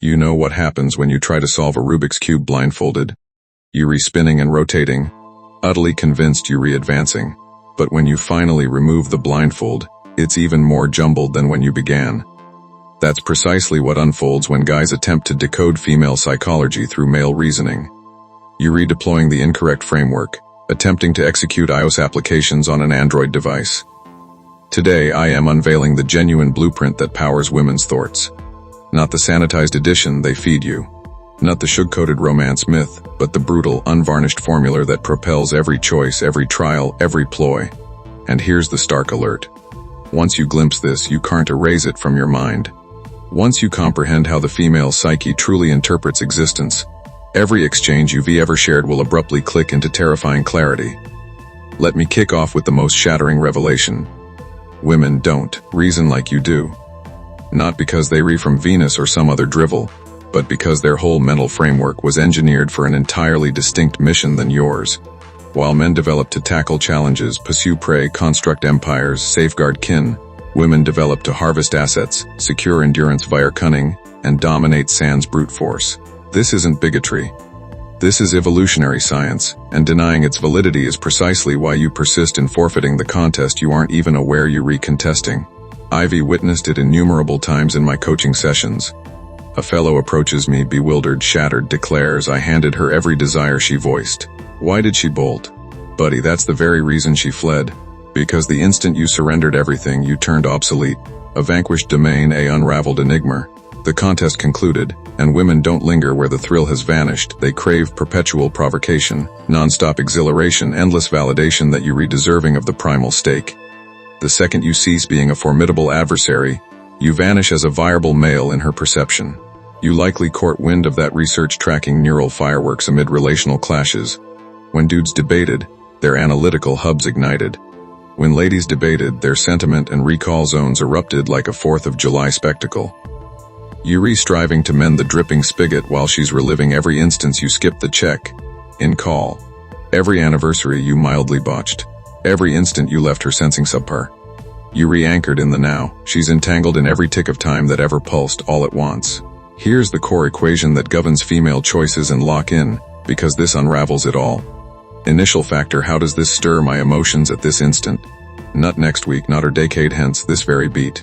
You know what happens when you try to solve a Rubik's Cube blindfolded. You re-spinning and rotating, utterly convinced you re-advancing. But when you finally remove the blindfold, it's even more jumbled than when you began. That's precisely what unfolds when guys attempt to decode female psychology through male reasoning. You redeploying the incorrect framework, attempting to execute iOS applications on an Android device. Today I am unveiling the genuine blueprint that powers women's thoughts. Not the sanitized edition they feed you. Not the sugar-coated romance myth, but the brutal, unvarnished formula that propels every choice, every trial, every ploy. And here's the stark alert. Once you glimpse this, you can't erase it from your mind. Once you comprehend how the female psyche truly interprets existence, every exchange you've ever shared will abruptly click into terrifying clarity. Let me kick off with the most shattering revelation. Women don't reason like you do. Not because they read from Venus or some other drivel, but because their whole mental framework was engineered for an entirely distinct mission than yours. While men develop to tackle challenges, pursue prey, construct empires, safeguard kin, women develop to harvest assets, secure endurance via cunning, and dominate sans brute force. This isn't bigotry. This is evolutionary science, and denying its validity is precisely why you persist in forfeiting the contest you aren't even aware you're recontesting. I've witnessed it innumerable times in my coaching sessions. A fellow approaches me, bewildered, shattered, declares I handed her every desire she voiced. Why did she bolt? Buddy, that's the very reason she fled. Because the instant you surrendered everything, you turned obsolete. A vanquished domain, a unraveled enigma. The contest concluded, and women don't linger where the thrill has vanished. They crave perpetual provocation, non-stop exhilaration, endless validation that you re-deserving of the primal stake. The second you cease being a formidable adversary, you vanish as a viable male in her perception. You likely caught wind of that research tracking neural fireworks amid relational clashes. When dudes debated, their analytical hubs ignited. When ladies debated, their sentiment and recall zones erupted like a 4th of July spectacle. You striving to mend the dripping spigot while she's reliving every instance you skipped the check in call. Every anniversary you mildly botched. Every instant you left her sensing subpar. You re-anchored in the now. She's entangled in every tick of time that ever pulsed all at once. Here's the core equation that governs female choices and lock-in, because this unravels it all. Initial factor: how does this stir my emotions at this instant? Not next week, not a decade hence, this very beat.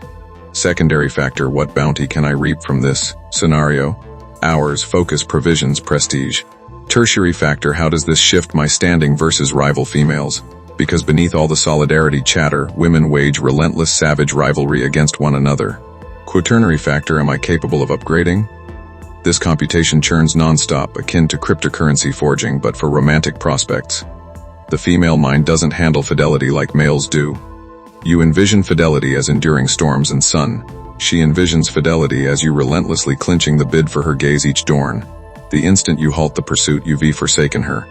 Secondary factor: what bounty can I reap from this scenario? Hours, focus, provisions, prestige. Tertiary factor: how does this shift my standing versus rival females? Because beneath all the solidarity chatter, women wage relentless, savage rivalry against one another. Quaternary factor: am I capable of upgrading? This computation churns non-stop, akin to cryptocurrency forging, but for romantic prospects. The female mind doesn't handle fidelity like males do. You envision fidelity as enduring storms and sun. She envisions fidelity as you relentlessly clinching the bid for her gaze each dawn. The instant you halt the pursuit, you've forsaken her.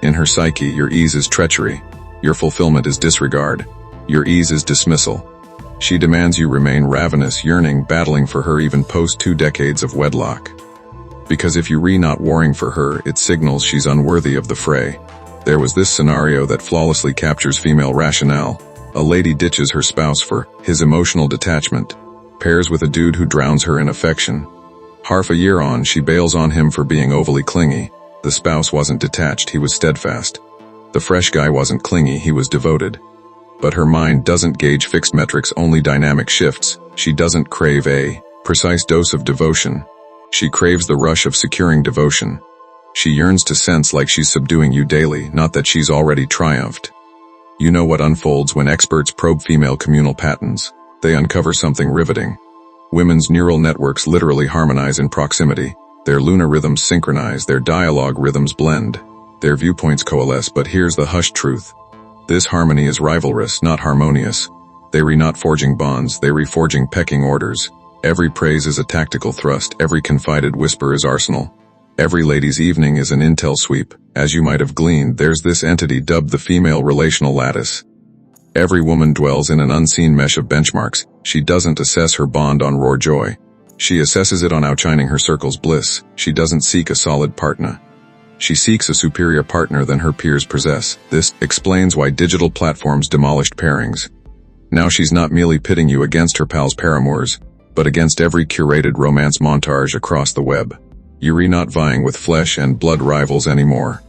In her psyche, your ease is treachery. Your fulfillment is disregard. Your ease is dismissal. She demands you remain ravenous, yearning, battling for her even post 2 decades of wedlock. Because if you not warring for her, it signals she's unworthy of the fray. There was this scenario that flawlessly captures female rationale. A lady ditches her spouse for his emotional detachment, pairs with a dude who drowns her in affection. Half a year on, she bails on him for being overly clingy. The spouse wasn't detached, he was steadfast. The fresh guy wasn't clingy, he was devoted. But her mind doesn't gauge fixed metrics, only dynamic shifts. She doesn't crave a precise dose of devotion. She craves the rush of securing devotion. She yearns to sense like she's subduing you daily, not that she's already triumphed. You know what unfolds when experts probe female communal patterns. They uncover something riveting. Women's neural networks literally harmonize in proximity. Their lunar rhythms synchronize, their dialogue rhythms blend. Their viewpoints coalesce, but here's the hushed truth. This harmony is rivalrous, not harmonious. They not forging bonds, they reforging pecking orders. Every praise is a tactical thrust, every confided whisper is arsenal. Every lady's evening is an intel sweep. As you might have gleaned, there's this entity dubbed the female relational lattice. Every woman dwells in an unseen mesh of benchmarks. She doesn't assess her bond on raw joy. She assesses it on outshining her circle's bliss. She doesn't seek a solid partner. She seeks a superior partner than her peers possess. This explains why digital platforms demolished pairings. Now she's not merely pitting you against her pals' paramours. but against every curated romance montage across the web. You not vying with flesh and blood rivals anymore.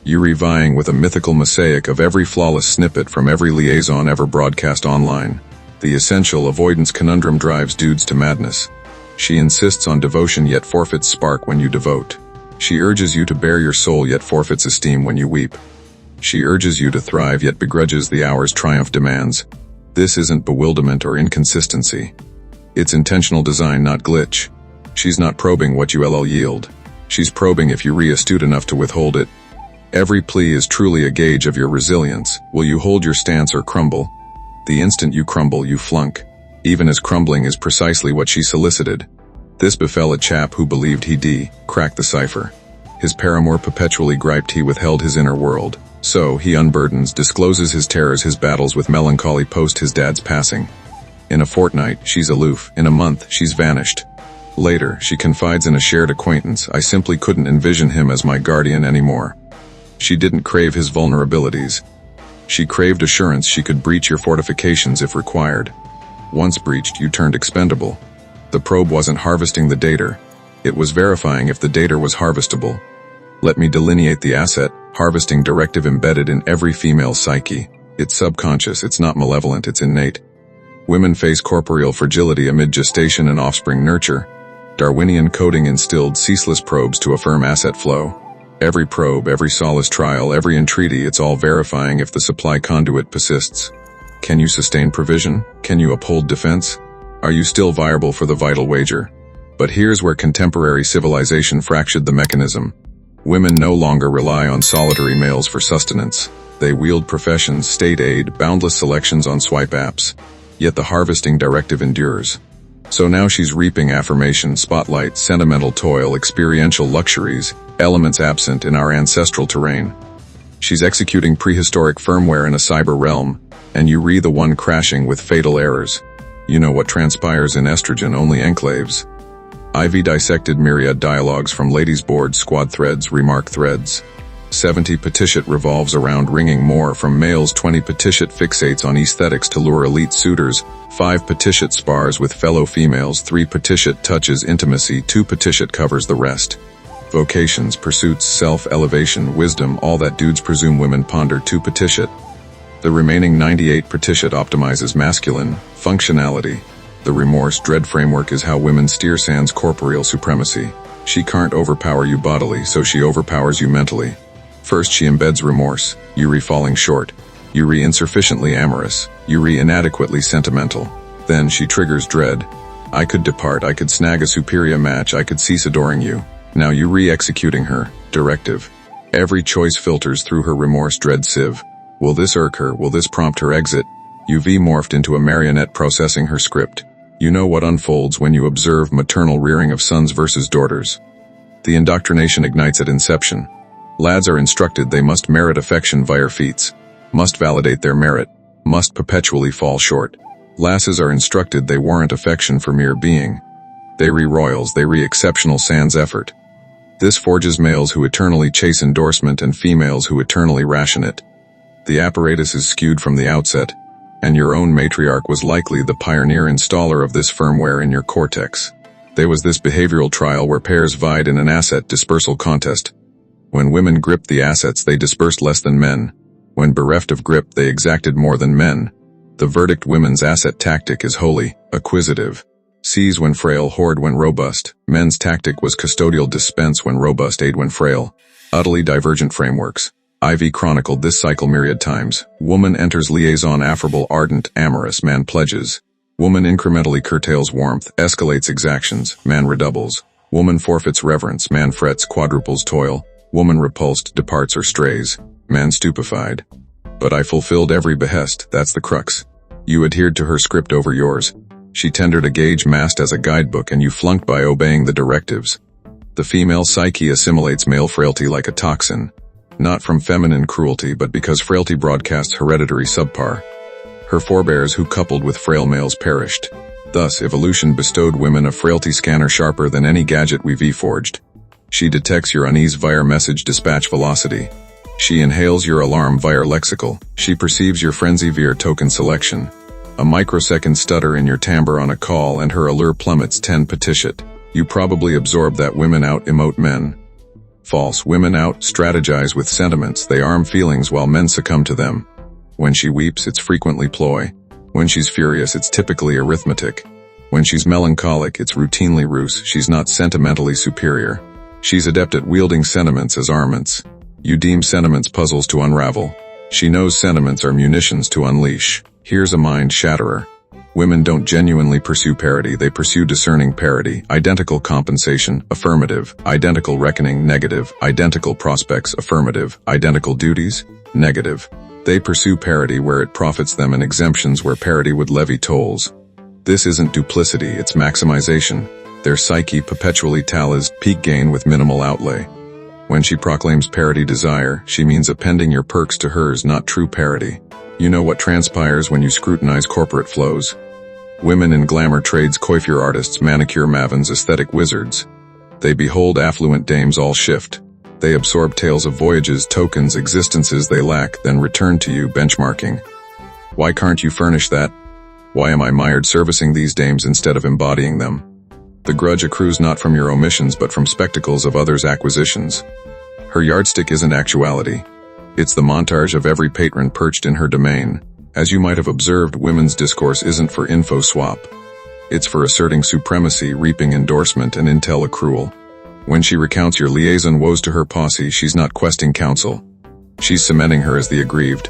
You vying with a mythical mosaic of every flawless snippet from every liaison ever broadcast online. The essential avoidance conundrum drives dudes to madness. She insists on devotion yet forfeits spark when you devote. She urges you to bare your soul yet forfeits esteem when you weep. She urges you to thrive yet begrudges the hour's triumph demands. This isn't bewilderment or inconsistency. It's intentional design, not glitch. She's not probing what you yield. She's probing if you're astute enough to withhold it. Every plea is truly a gauge of your resilience. Will you hold your stance or crumble? The instant you crumble, you flunk. Even as crumbling is precisely what she solicited. This befell a chap who believed he'd crack the cipher. His paramour perpetually griped he withheld his inner world. So, he unburdens, discloses his terrors, his battles with melancholy post his dad's passing. In a fortnight, she's aloof. In a month, she's vanished. Later, she confides in a shared acquaintance, I simply couldn't envision him as my guardian anymore. She didn't crave his vulnerabilities. She craved assurance she could breach your fortifications if required. Once breached, you turned expendable. The probe wasn't harvesting the data. It was verifying if the data was harvestable. Let me delineate the asset, harvesting directive embedded in every female psyche. It's subconscious, it's not malevolent, it's innate. Women face corporeal fragility amid gestation and offspring nurture. Darwinian coding instilled ceaseless probes to affirm asset flow. Every probe, every solace trial, every entreaty, it's all verifying if the supply conduit persists. Can you sustain provision? Can you uphold defense? Are you still viable for the vital wager? But here's where contemporary civilization fractured the mechanism. Women no longer rely on solitary males for sustenance. They wield professions, state aid, boundless selections on swipe apps. Yet the harvesting directive endures. So now she's reaping affirmation, spotlight, sentimental toil, experiential luxuries, elements absent in our ancestral terrain. She's executing prehistoric firmware in a cyber realm, and you the one crashing with fatal errors. You know what transpires in estrogen, only enclaves. Ivy dissected myriad dialogues from ladies' board, squad threads, remark threads. 70 petitiot revolves around wringing more from males, 20 petitiot fixates on aesthetics to lure elite suitors, 5 petitiot spars with fellow females, 3 petitiot touches intimacy, 2 petitiot covers the rest. Vocations, pursuits, self-elevation, wisdom, all that dudes presume women ponder, 2 petitiot. The remaining 98 petitiot optimizes masculine functionality. The remorse dread framework is how women steer sans corporeal supremacy. She can't overpower you bodily, so she overpowers you mentally. First she embeds remorse, you falling short, you insufficiently amorous, you inadequately sentimental. Then she triggers dread. I could depart, I could snag a superior match, I could cease adoring you. Now you executing her directive. Every choice filters through her remorse dread sieve. Will this irk her? Will this prompt her exit? You morphed into a marionette processing her script. You know what unfolds when you observe maternal rearing of sons versus daughters. The indoctrination ignites at inception. Lads are instructed they must merit affection via feats, must validate their merit, must perpetually fall short. Lasses are instructed they warrant affection for mere being. They royals, they exceptional sans effort. This forges males who eternally chase endorsement and females who eternally ration it. The apparatus is skewed from the outset, and your own matriarch was likely the pioneer installer of this firmware in your cortex. There was this behavioral trial where pairs vied in an asset dispersal contest. When women gripped the assets, they dispersed less than men. When bereft of grip, they exacted more than men. The verdict: women's asset tactic is wholly acquisitive. Seize when frail, hoard when robust. Men's tactic was custodial, dispense when robust, aid when frail. Utterly divergent frameworks. Ivy chronicled this cycle myriad times. Woman enters liaison, affable, ardent, amorous. Man pledges. Woman incrementally curtails warmth, escalates exactions. Man redoubles. Woman forfeits reverence. Man frets, quadruples toil. Woman repulsed, departs or strays. Man stupefied. But I fulfilled every behest, that's the crux. You adhered to her script over yours. She tendered a gauge masked as a guidebook and you flunked by obeying the directives. The female psyche assimilates male frailty like a toxin. Not from feminine cruelty, but because frailty broadcasts hereditary subpar. Her forebears who coupled with frail males perished. Thus, evolution bestowed women a frailty scanner sharper than any gadget we've forged. She detects your unease via message dispatch velocity. She inhales your alarm via lexical. She perceives your frenzy via token selection. A microsecond stutter in your timbre on a call and her allure plummets 10 petitiot. You probably absorb that women out-emote men. False. Women out-strategize with sentiments. They arm feelings while men succumb to them. When she weeps, it's frequently ploy. When she's furious, it's typically arithmetic. When she's melancholic, it's routinely ruse. She's not sentimentally superior. She's adept at wielding sentiments as armaments. You deem sentiments puzzles to unravel. She knows sentiments are munitions to unleash. Here's a mind shatterer. Women don't genuinely pursue parity, they pursue discerning parity. Identical compensation, affirmative. Identical reckoning, negative. Identical prospects, affirmative. Identical duties, negative. They pursue parity where it profits them and exemptions where parity would levy tolls. This isn't duplicity, it's maximization. Their psyche perpetually tallies peak gain with minimal outlay. When she proclaims parity desire, she means appending your perks to hers, not true parity. You know what transpires when you scrutinize corporate flows. Women in glamour trades, coiffure artists, manicure mavens, aesthetic wizards. They behold affluent dames all shift. They absorb tales of voyages, tokens, existences they lack, then return to you benchmarking. Why can't you furnish that? Why am I mired servicing these dames instead of embodying them? The grudge accrues not from your omissions but from spectacles of others' acquisitions. Her yardstick isn't actuality. It's the montage of every patron perched in her domain. As you might have observed, women's discourse isn't for info swap. It's for asserting supremacy, reaping endorsement, and intel accrual. When she recounts your liaison woes to her posse, she's not questing counsel. She's cementing her as the aggrieved.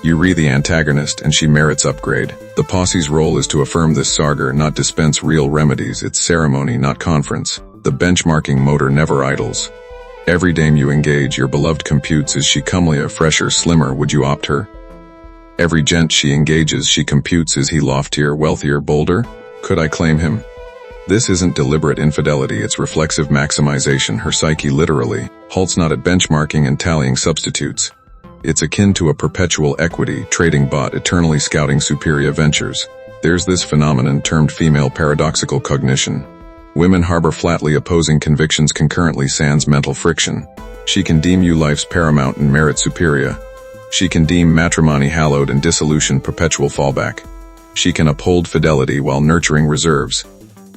You re the antagonist, and she merits upgrade. The posse's role is to affirm this sagar, not dispense real remedies. It's ceremony, not conference. The benchmarking motor never idles. Every dame you engage, your beloved computes, is she comelier, fresher, slimmer, would you opt her? Every gent she engages, she computes, is he loftier, wealthier, bolder? Could I claim him? This isn't deliberate infidelity, it's reflexive maximization. Her psyche literally halts not at benchmarking and tallying substitutes. It's akin to a perpetual equity trading bot eternally scouting superior ventures. There's this phenomenon termed female paradoxical cognition. Women harbor flatly opposing convictions concurrently sans mental friction. She can deem you life's paramount and merit superior. She can deem matrimony hallowed and dissolution perpetual fallback. She can uphold fidelity while nurturing reserves.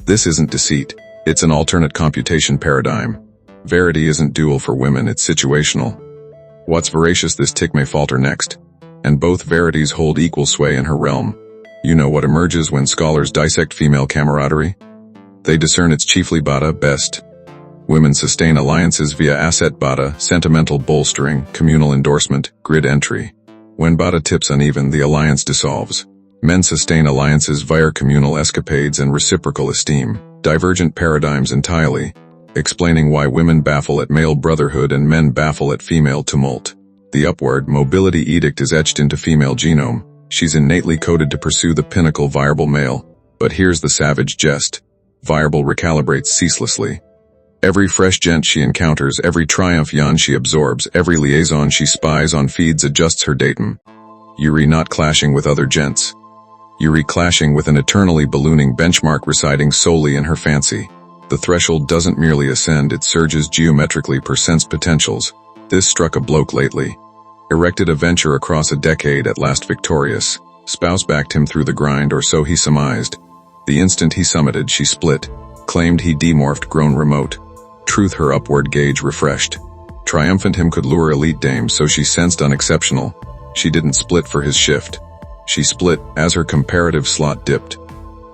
This isn't deceit. It's an alternate computation paradigm. Verity isn't dual for women, it's situational. What's veracious, this tick may falter next. And both verities hold equal sway in her realm. You know what emerges when scholars dissect female camaraderie? They discern it's chiefly bada, best. Women sustain alliances via asset bada, sentimental bolstering, communal endorsement, grid entry. When bada tips uneven, the alliance dissolves. Men sustain alliances via communal escapades and reciprocal esteem, divergent paradigms entirely, explaining why women baffle at male brotherhood and men baffle at female tumult. The upward mobility edict is etched into female genome. She's innately coded to pursue the pinnacle viable male. But here's the savage jest. Viable recalibrates ceaselessly. Every fresh gent she encounters, every triumph yawn she absorbs, every liaison she spies on feeds adjusts her datum. Yuri not clashing with other gents. Yuri clashing with an eternally ballooning benchmark residing solely in her fancy. The threshold doesn't merely ascend, it surges geometrically per sense potentials. This struck a bloke lately. Erected a venture across a decade, at last victorious. Spouse backed him through the grind, or so he surmised. The instant he summited, she split. Claimed he demorphed, grown remote. Truth her upward gauge refreshed. Triumphant him could lure elite dames, so she sensed unexceptional. She didn't split for his shift. She split as her comparative slot dipped.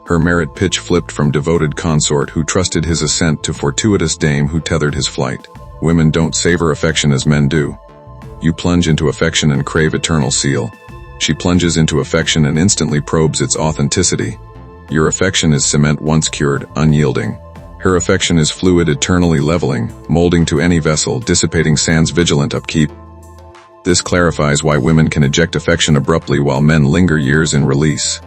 Her merit pitch flipped from devoted consort who trusted his ascent to fortuitous dame who tethered his flight. Women don't savor affection as men do. You plunge into affection and crave eternal seal. She plunges into affection and instantly probes its authenticity. Your affection is cement once cured, unyielding. Her affection is fluid, eternally leveling, molding to any vessel, dissipating sans vigilant upkeep. This clarifies why women can eject affection abruptly while men linger years in release.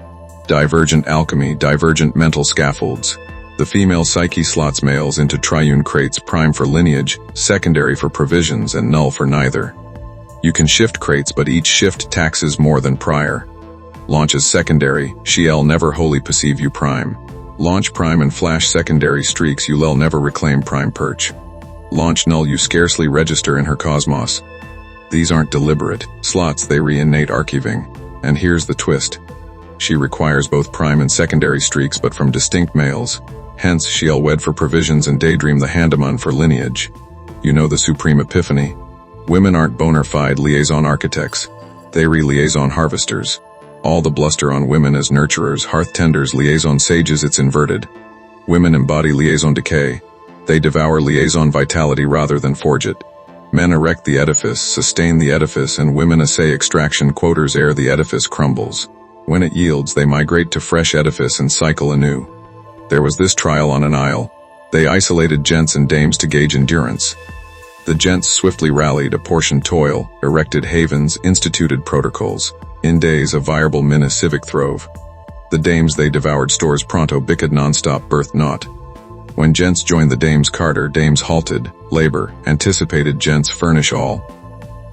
Divergent alchemy, divergent mental scaffolds. The female psyche slots males into triune crates, prime for lineage, secondary for provisions, and null for neither. You can shift crates, but each shift taxes more than prior. Launch as secondary, she'll never wholly perceive you prime. Launch prime and flash secondary streaks, you'll never reclaim prime perch. Launch null, you scarcely register in her cosmos. These aren't deliberate slots, they re-innate archiving. And here's the twist. She requires both prime and secondary streaks but from distinct males. Hence, she'll wed for provisions and daydream the handaman for lineage. You know the supreme epiphany? Women aren't bona fide liaison architects. They liaison harvesters. All the bluster on women as nurturers, hearth tenders, liaison sages, it's inverted. Women embody liaison decay. They devour liaison vitality rather than forge it. Men erect the edifice, sustain the edifice, and women essay extraction quoters ere the edifice crumbles. When it yields, they migrate to fresh edifice and cycle anew. There was this trial on an isle. They isolated gents and dames to gauge endurance. The gents swiftly rallied, apportioned toil, erected havens, instituted protocols. In days a viable mina civic throve. The dames they devoured stores pronto bicked non-stop birthed not. When gents joined the dames' carter, dames halted, labor, anticipated gents furnish all.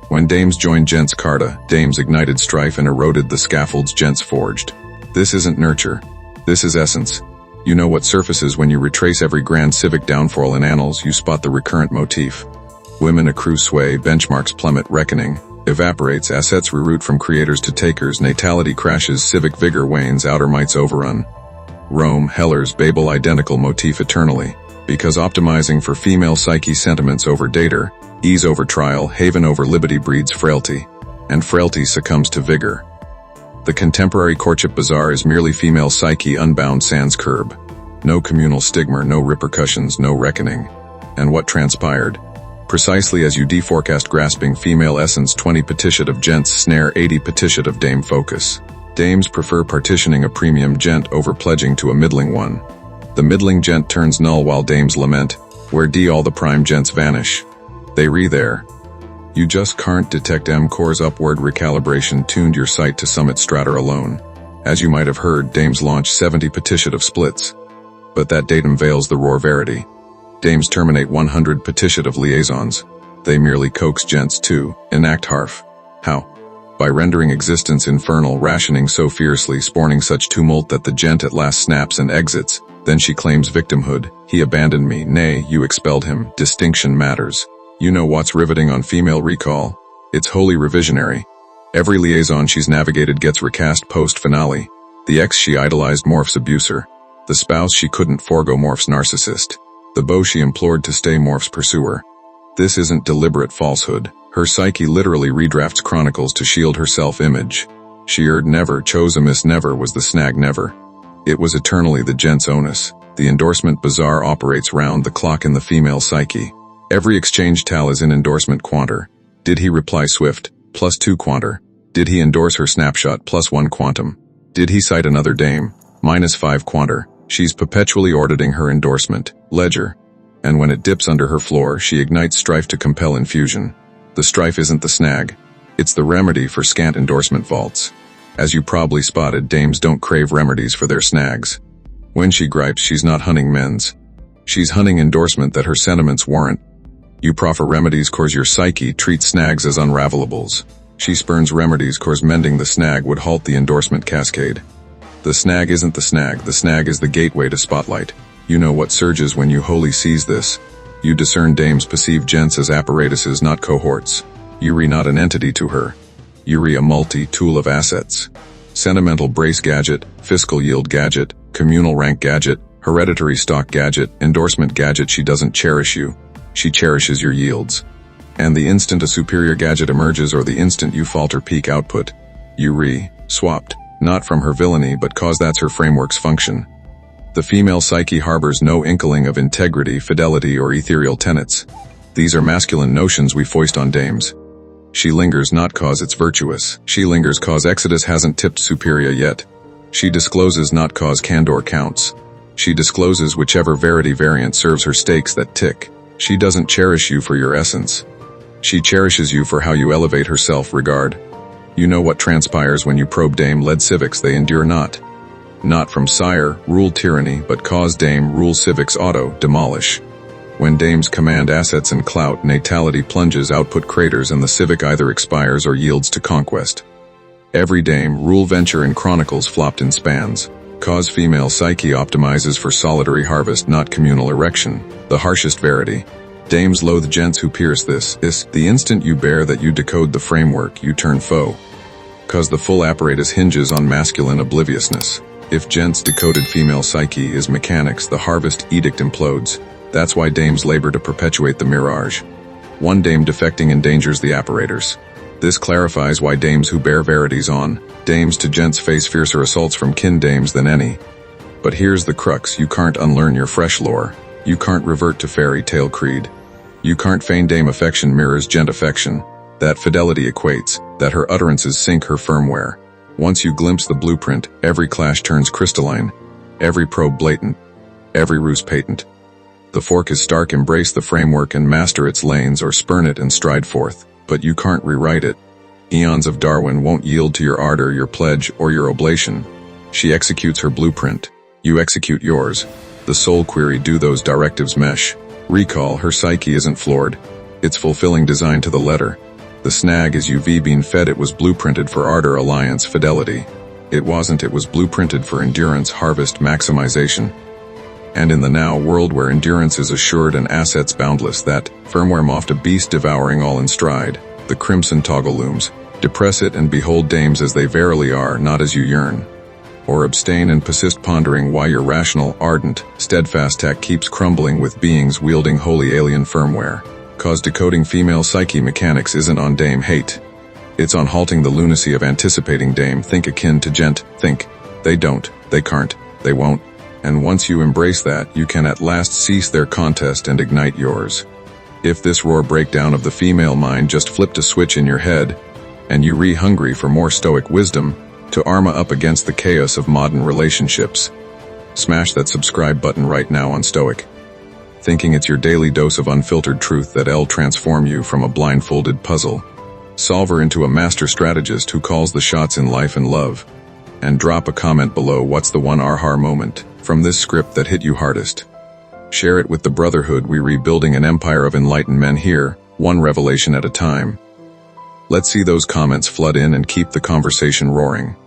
When dames joined gents' carta, dames ignited strife and eroded the scaffolds gents forged. This isn't nurture. This is essence. You know what surfaces when you retrace every grand civic downfall in annals, you spot the recurrent motif. Women accrue sway, benchmarks plummet, reckoning evaporates, assets reroute from creators to takers, natality crashes, civic vigor wanes, outer mights overrun. Rome, Heller's Babel identical motif eternally, because optimizing for female psyche sentiments over dater, ease over trial, haven over liberty breeds frailty, and frailty succumbs to vigor. The contemporary courtship bazaar is merely female psyche unbound sans curb. No communal stigma, no repercussions, no reckoning. And what transpired? Precisely as you deforecast grasping female essence 20 petition of gents snare 80 petition of dame focus. Dames prefer partitioning a premium gent over pledging to a middling one. The middling gent turns null while dames lament, where all the prime gents vanish. They there. You just can't detect M-Core's upward recalibration tuned your sight to summit stratter alone. As you might have heard, dames launch 70 petition of splits. But that datum veils the raw verity. Dames terminate 100 petition of liaisons. They merely coax gents to enact harf. How? By rendering existence infernal, rationing so fiercely, sporning such tumult that the gent at last snaps and exits. Then she claims victimhood. He abandoned me, nay, you expelled him. Distinction matters. You know what's riveting on female recall? It's wholly revisionary. Every liaison she's navigated gets recast post-finale. The ex she idolized morphs abuser. The spouse she couldn't forego morphs narcissist. The beau she implored to stay morphs pursuer. This isn't deliberate falsehood. Her psyche literally redrafts chronicles to shield her self-image. She erred never, chose a miss never was the snag never. It was eternally the gent's onus. The endorsement bazaar operates round the clock in the female psyche. Every exchange tal is in endorsement quanter. Did he reply swift? +2 quanter. Did he endorse her snapshot? +1 quantum. Did he cite another dame? -5 quanter. She's perpetually auditing her endorsement ledger. And when it dips under her floor, she ignites strife to compel infusion. The strife isn't the snag. It's the remedy for scant endorsement vaults. As you probably spotted, dames don't crave remedies for their snags. When she gripes, she's not hunting men's. She's hunting endorsement that her sentiments warrant. You proffer remedies cause your psyche treats snags as unravelables. She spurns remedies cause mending the snag would halt the endorsement cascade. The snag isn't the snag is the gateway to spotlight. You know what surges when you wholly seize this. You discern dames perceive gents as apparatuses, not cohorts. You not an entity to her. You a multi-tool of assets. Sentimental brace gadget, fiscal yield gadget, communal rank gadget, hereditary stock gadget, endorsement gadget. She doesn't cherish you. She cherishes your yields. And the instant a superior gadget emerges or the instant you falter peak output, you swapped. Not from her villainy but cause that's her framework's function. The female psyche harbors no inkling of integrity, fidelity, or ethereal tenets. These are masculine notions we foist on dames. She lingers not cause it's virtuous. She lingers cause Exodus hasn't tipped superior yet. She discloses not cause candor counts. She discloses whichever verity variant serves her stakes that tick. She doesn't cherish you for your essence. She cherishes you for how you elevate her self-regard. You know what transpires when you probe dame-led civics they endure not. Not from sire, rule tyranny, but cause dame rule civics auto, demolish. When dames command assets and clout, natality plunges output craters and the civic either expires or yields to conquest. Every dame rule venture in chronicles flopped in spans. Cause female psyche optimizes for solitary harvest, not communal erection. The harshest verity. Dames loathe gents who pierce this. The instant you bear that you decode the framework, you turn foe. Cause the full apparatus hinges on masculine obliviousness. If gents' decoded female psyche is mechanics, the harvest edict implodes. That's why dames labor to perpetuate the mirage. One dame defecting endangers the apparators. This clarifies why dames who bear verities on dames to gents face fiercer assaults from kin dames than any. But here's the crux: you can't unlearn your fresh lore. You can't revert to fairy tale creed. You can't feign dame affection mirrors gent affection. That fidelity equates, that her utterances sync her firmware. Once you glimpse the blueprint, every clash turns crystalline, every probe blatant, every ruse patent. The fork is stark: embrace the framework and master its lanes, or spurn it and stride forth. But you can't rewrite it. Eons of Darwin won't yield to your ardor, your pledge, or your oblation. She executes her blueprint. You execute yours. The soul query: do those directives mesh? Recall: her psyche isn't floored. It's fulfilling design to the letter. The snag is you've been fed it was blueprinted for ardor, alliance, fidelity. It wasn't, it was blueprinted for endurance, harvest, maximization. And in the now world where endurance is assured and assets boundless, that firmware moft a beast devouring all in stride, the crimson toggle looms. Depress it and behold dames as they verily are, not as you yearn. Or abstain and persist, pondering why your rational, ardent, steadfast tack keeps crumbling with beings wielding wholly alien firmware. Cause decoding female psyche mechanics isn't on dame hate. It's on halting the lunacy of anticipating dame think akin to gent think. They don't, they can't, they won't. And once you embrace that, you can at last cease their contest and ignite yours. If this roar breakdown of the female mind just flipped a switch in your head, and you hungry for more stoic wisdom to armor up against the chaos of modern relationships, smash that subscribe button right now on Stoic Thinking. It's your daily dose of unfiltered truth that'll transform you from a blindfolded puzzle solver into a master strategist who calls the shots in life and love. And drop a comment below: what's the one aha moment from this script that hit you hardest? Share it with the brotherhood. We rebuilding an empire of enlightened men here, one revelation at a time. Let's see those comments flood in and keep the conversation roaring.